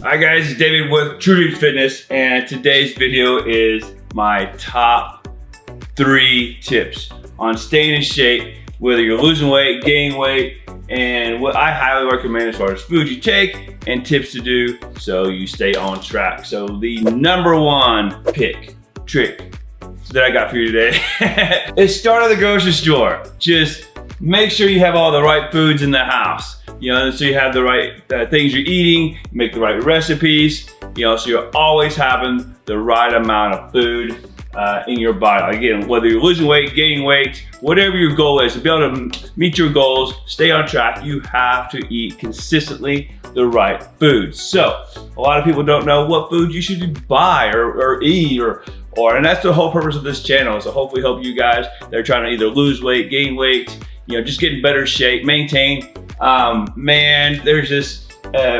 Hi guys, it's David with TruDreams Fitness, and today's video is my top 3 tips on staying in shape, whether you're losing weight, gaining weight, and what I highly recommend as far as food you take and tips to do so you stay on track. So the number 1 trick that I got for you today is start at the grocery store. Just make sure you have all the right foods in the house. You know, so you have the right things you're eating, make the right recipes, you know, so you're always having the right amount of food in your body. Again, whether you're losing weight, gaining weight, whatever your goal is, to be able to meet your goals, stay on track, you have to eat consistently the right foods. So a lot of people don't know what food you should buy or eat and that's the whole purpose of this channel, is to hopefully help you guys that are trying to either lose weight, gain weight, you know, just get in better shape, maintain. Man, there's just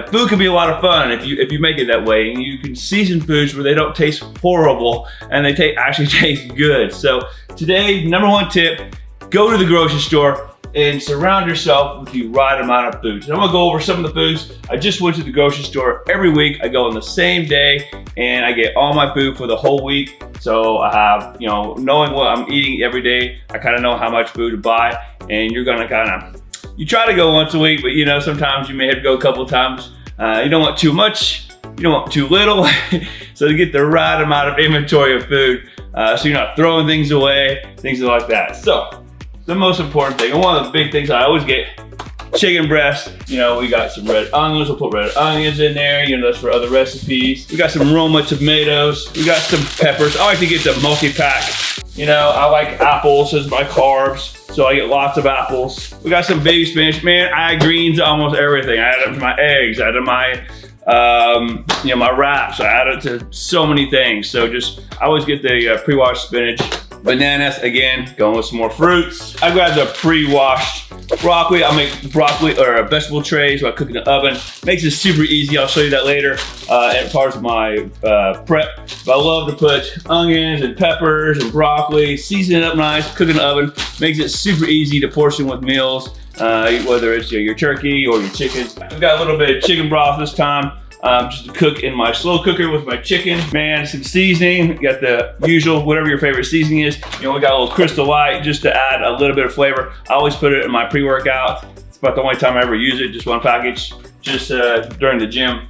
food can be a lot of fun if you make it that way, and you can season foods where they don't taste horrible and they actually taste good. So today, number 1 tip: go to the grocery store and surround yourself with the right amount of foods. And I'm gonna go over some of the foods. I just went to the grocery store every week. I go on the same day and I get all my food for the whole week. So I have, you know, knowing what I'm eating every day, I kind of know how much food to buy, and you're gonna you try to go once a week, but you know, sometimes you may have to go a couple of times. You don't want too much, you don't want too little. So to get the right amount of inventory of food, so you're not throwing things away, things like that. So the most important thing, and one of the big things I always get, chicken breast. You know, we got some red onions, we'll put red onions in there, you know, that's for other recipes. We got some Roma tomatoes, we got some peppers. I like to get the multi-pack. You know, I like apples as my carbs, so I get lots of apples. We got some baby spinach. Man, I add greens to almost everything. I add it to my eggs, I add it to my, you know, my wraps. I add it to so many things. So I always get the pre-washed spinach. Bananas, again, going with some more fruits. I grab the pre-washed broccoli. I'll make broccoli or a vegetable trays where I cook in the oven. Makes it super easy. I'll show you that later as part of my prep. But I love to put onions and peppers and broccoli, season it up nice, cook in the oven. Makes it super easy to portion with meals, whether it's your turkey or your chicken. I've got a little bit of chicken broth this time. Just to cook in my slow cooker with my chicken. Man, some seasoning. You got the usual, whatever your favorite seasoning is. You know, we got a little Crystal Light just to add a little bit of flavor. I always put it in my pre-workout. It's about the only time I ever use it, just 1 package, just during the gym.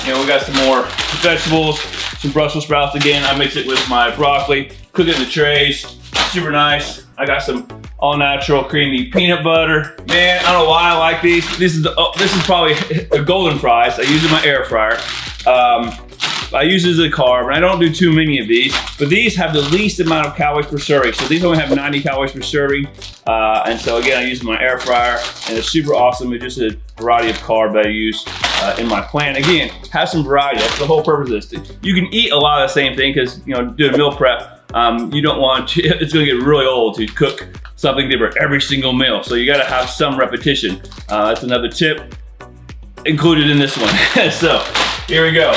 You know, we got some more vegetables, some Brussels sprouts again. I mix it with my broccoli, cook it in the trays, super nice. I got some all-natural creamy peanut butter. Man, I don't know why I like these. This is probably a golden fries. I use it in my air fryer. I use it as a carb, and I don't do too many of these, but these have the least amount of calories per serving. So these only have 90 calories per serving. And so again, I use it in my air fryer, and it's super awesome. It's just a variety of carb that I use in my plan. Again, have some variety. That's the whole purpose of this. You can eat a lot of the same thing because, you know, doing meal prep, you don't want to, it's gonna get really old to cook something different every single meal. So you gotta have some repetition. That's another tip included in this one. So here we go.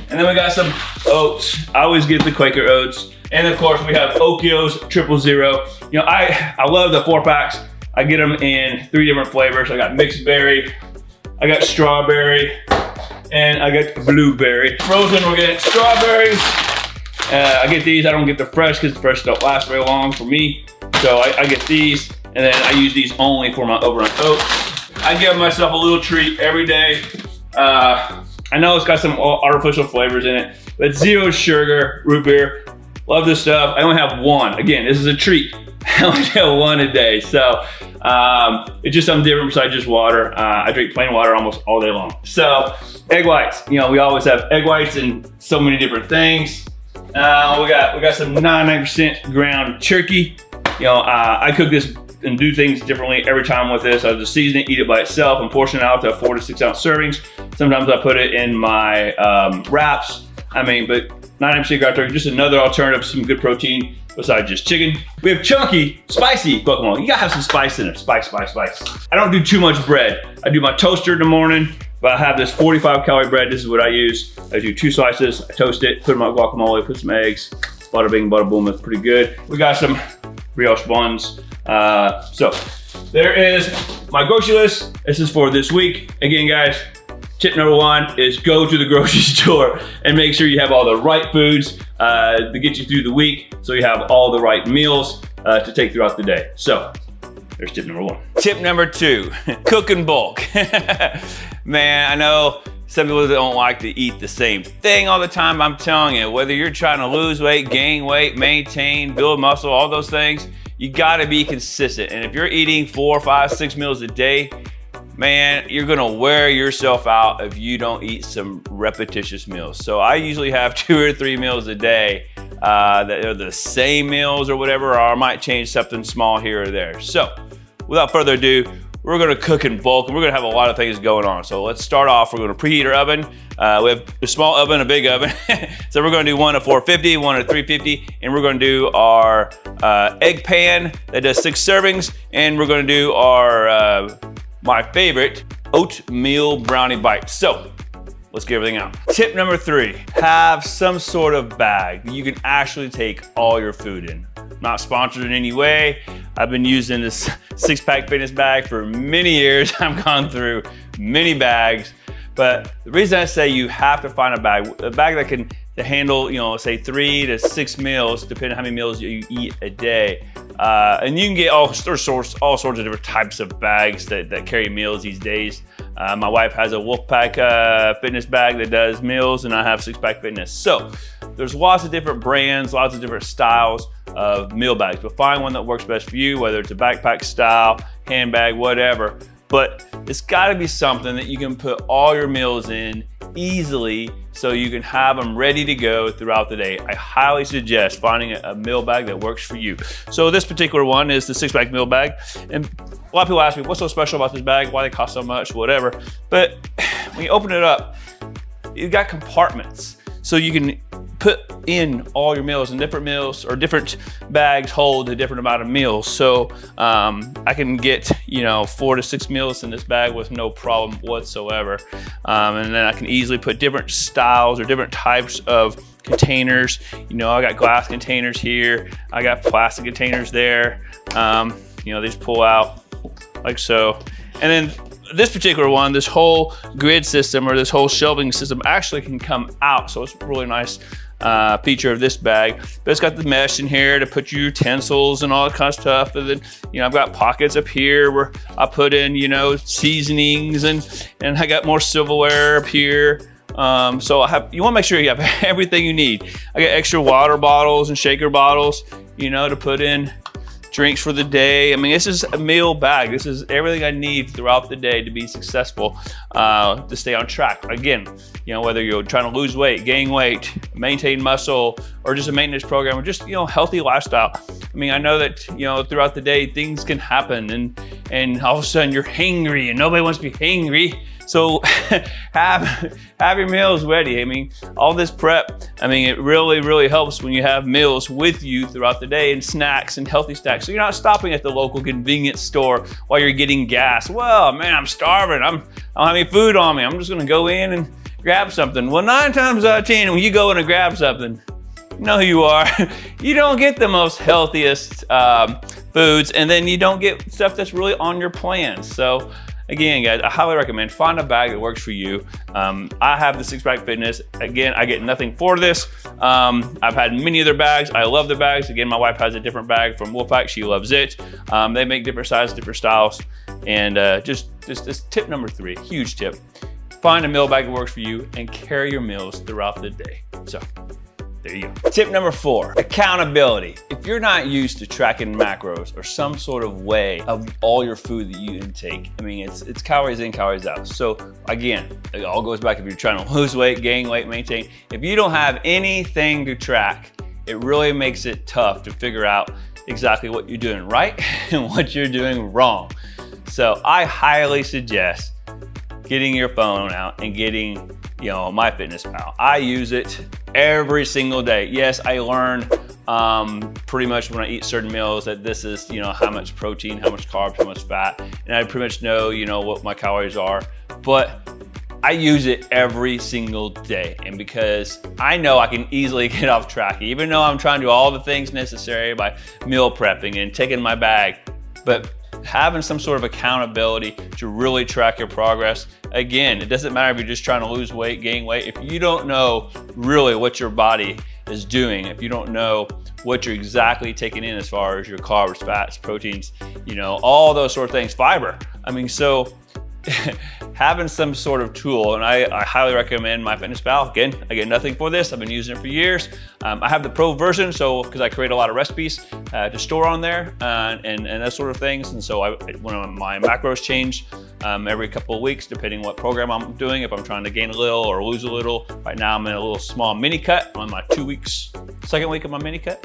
And then we got some oats. I always get the Quaker oats. And of course we have Okios 000. You know, I love the 4-packs. I get them in 3 different flavors. I got mixed berry, I got strawberry, and I got blueberry. Frozen, we're getting strawberries. I get these. I don't get the fresh because the fresh don't last very long for me. So I get these, and then I use these only for my overnight oats. I give myself a little treat every day. I know it's got some artificial flavors in it, but 0 sugar, root beer. Love this stuff. I only have 1. Again, this is a treat. I only have 1 a day. So it's just something different besides just water. I drink plain water almost all day long. So egg whites. You know, we always have egg whites in so many different things. We got some 99% ground turkey. You know, I cook this and do things differently every time with this. I just season it, eat it by itself, and portion it out to 4 to 6 ounce servings. Sometimes I put it in my wraps. I mean, but 99% ground turkey, just another alternative, some good protein besides just chicken. We have chunky, spicy guacamole. You gotta have some spice in it. Spice. I don't do too much bread. I do my toaster in the morning, but I have this 45 calorie bread. This is what I use. I do 2 slices, I toast it, put in my guacamole, put some eggs, bada bing, bada boom. That's pretty good. We got some brioche buns. So there is my grocery list. This is for this week. Again, guys, Tip number one is go to the grocery store and make sure you have all the right foods to get you through the week, so you have all the right meals to take throughout the day. So there's tip number one. Tip number two, cook in bulk. Man, I know some people don't like to eat the same thing all the time. I'm telling you, whether you're trying to lose weight, gain weight, maintain, build muscle, all those things, you gotta be consistent. And if you're eating 4, 5, 6 meals a day, man, you're gonna wear yourself out if you don't eat some repetitious meals. So I usually have 2 or 3 meals a day that are the same meals or whatever, or I might change something small here or there. So without further ado, we're gonna cook in bulk, and we're gonna have a lot of things going on. So let's start off. We're gonna preheat our oven. We have a small oven, a big oven. So we're gonna do one at 450, one at 350, and we're gonna do our egg pan that does 6 servings, and we're gonna do our my favorite, oatmeal brownie bites. So let's get everything out. Tip number 3, have some sort of bag you can actually take all your food in. Not sponsored in any way. I've been using this 6-pack fitness bag for many years. I've gone through many bags, but the reason I say you have to find a bag that can handle, you know, say 3 to 6 meals, depending on how many meals you eat a day. And you can get all sorts of different types of bags that carry meals these days. My wife has a Wolfpack fitness bag that does meals, and I have 6-pack fitness. So there's lots of different brands, lots of different styles of meal bags, but find one that works best for you, whether it's a backpack style, handbag, whatever. But it's gotta be something that you can put all your meals in easily, so you can have them ready to go throughout the day. I highly suggest finding a meal bag that works for you. So this particular one is the 6-pack meal bag. And a lot of people ask me, what's so special about this bag? Why they cost so much, whatever. But when you open it up, you've got compartments. So you can put in all your meals, and different meals or different bags hold a different amount of meals. So I can get, you know, 4 to 6 meals in this bag with no problem whatsoever. And then I can easily put different styles or different types of containers. You know, I got glass containers here. I got plastic containers there. You know, they just pull out like so. And then this particular one, this whole grid system or this whole shelving system actually can come out. So it's a really nice feature of this bag. But it's got the mesh in here to put your utensils and all that kind of stuff. And then, you know, I've got pockets up here where I put in, you know, seasonings, and I got more silverware up here. So you want to make sure you have everything you need. I got extra water bottles and shaker bottles, you know, to put in drinks for the day. I mean, this is a meal bag. This is everything I need throughout the day to be successful, to stay on track. Again, you know, whether you're trying to lose weight, gain weight, maintain muscle, or just a maintenance program, or just, you know, healthy lifestyle. I mean, I know that, you know, throughout the day, things can happen, and all of a sudden you're hangry, and nobody wants to be hangry. So have your meals ready. I mean, all this prep, I mean, it really, really helps when you have meals with you throughout the day, and snacks and healthy snacks. So you're not stopping at the local convenience store while you're getting gas. Well, man, I'm starving. I don't have any food on me. I'm just gonna go in and grab something. Well, 9 times out of 10, when you go in and grab something, you know who you are. You don't get the most healthiest foods, and then you don't get stuff that's really on your plan. So again, guys, I highly recommend find a bag that works for you. I have the 6-pack fitness. Again, I get nothing for this. I've had many other bags. I love the bags. Again, my wife has a different bag from Wolfpack. She loves it. They make different sizes, different styles. And just this tip number 3, huge tip. Find a meal bag that works for you and carry your meals throughout the day. So there you go. Tip number 4, accountability. If you're not used to tracking macros or some sort of way of all your food that you intake, I mean, it's calories in, calories out. So again, it all goes back if you're trying to lose weight, gain weight, maintain. If you don't have anything to track, it really makes it tough to figure out exactly what you're doing right and what you're doing wrong. So I highly suggest getting your phone out and getting, you know, MyFitnessPal. I use it every single day. Yes, I learn pretty much when I eat certain meals that this is, you know, how much protein, how much carbs, how much fat, and I pretty much know, you know, what my calories are. But I use it every single day, and because I know I can easily get off track, even though I'm trying to do all the things necessary by meal prepping and taking my bag. But having some sort of accountability to really track your progress. Again, it doesn't matter if you're just trying to lose weight, gain weight. If you don't know really what your body is doing, if you don't know what you're exactly taking in as far as your carbs, fats, proteins, you know, all those sort of things, fiber. I mean, so having some sort of tool, and I highly recommend MyFitnessPal. Again, I get nothing for this. I've been using it for years. I have the pro version, so because I create a lot of recipes to store on there and that sort of things. And so when my macros change every couple of weeks, depending what program I'm doing, if I'm trying to gain a little or lose a little. Right now I'm in a little small mini cut on my 2 weeks, second week of my mini cut.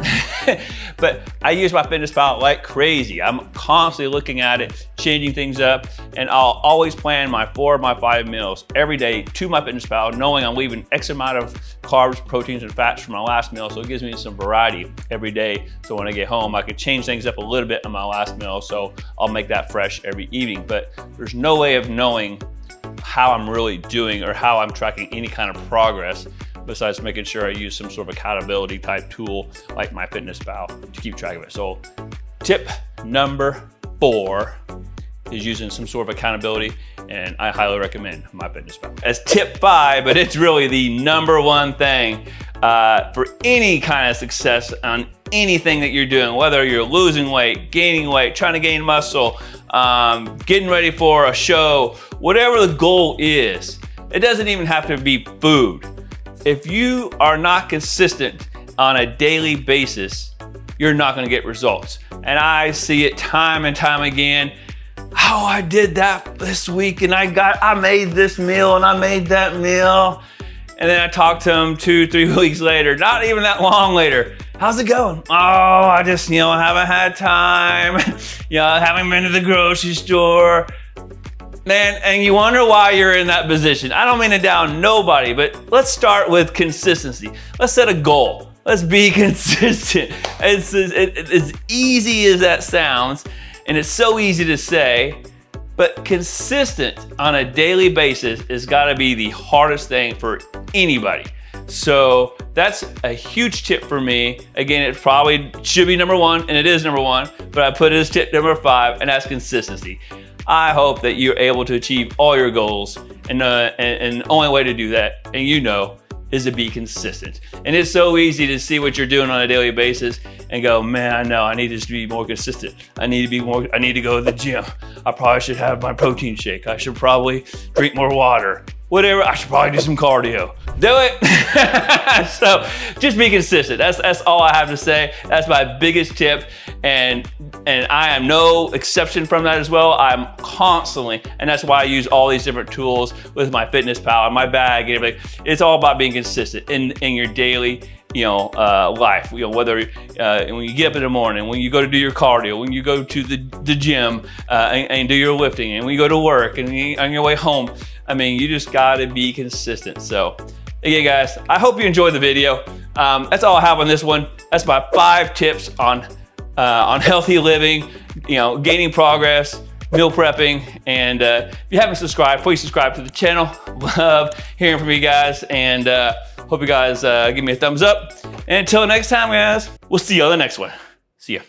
But I use MyFitnessPal like crazy. I'm constantly looking at it, changing things up, and I'll always plan my 4 of my 5 meals every day to MyFitnessPal, knowing I'm leaving X amount of carbs, proteins, and fats for my last meal. So it gives me some variety every day. So when I get home, I can change things up a little bit on my last meal. So I'll make that fresh every evening. But there's no way of knowing how I'm really doing or how I'm tracking any kind of progress besides making sure I use some sort of accountability type tool like MyFitnessPal to keep track of it. So tip number 4 is using some sort of accountability, and I highly recommend MyFitnessPal. As tip 5, but it's really the number 1 thing for any kind of success on anything that you're doing, whether you're losing weight, gaining weight, trying to gain muscle, getting ready for a show, whatever the goal is. It doesn't even have to be food. If you are not consistent on a daily basis, you're not gonna get results. And I see it time and time again. Oh, I did that this week and I made this meal and I made that meal. And then I talk to them 2-3 weeks later, not even that long later. How's it going? Oh, I just, haven't had time. I haven't been to the grocery store. Man, and you wonder why you're in that position. I don't mean to down nobody, but let's start with consistency. Let's set a goal. Let's be consistent. It's as easy as that sounds, and it's so easy to say, but consistent on a daily basis has got to be the hardest thing for anybody. So that's a huge tip for me. Again, it probably should be number 1, and it is number 1, but I put it as tip number 5, and that's consistency. I hope that you're able to achieve all your goals, and the only way to do that, and is to be consistent. And it's so easy to see what you're doing on a daily basis and go, man, I know I need to be more consistent. I need to go to the gym. I probably should have my protein shake. I should probably drink more water. Whatever, I should probably do some cardio. Do it. So just be consistent. That's all I have to say. That's my biggest tip. And I am no exception from that as well. I'm constantly, and that's why I use all these different tools with MyFitnessPal and my bag and everything. It's all about being consistent in your daily life. Whether when you get up in the morning, when you go to do your cardio, when you go to the gym and do your lifting, and when you go to work and on your way home. I mean, you just gotta be consistent. So again, guys, I hope you enjoyed the video. That's all I have on this one. That's my 5 tips on healthy living, gaining progress, meal prepping. And if you haven't subscribed, please subscribe to the channel. Love hearing from you guys, and hope you guys give me a thumbs up. And until next time, guys, we'll see you on the next one. See ya.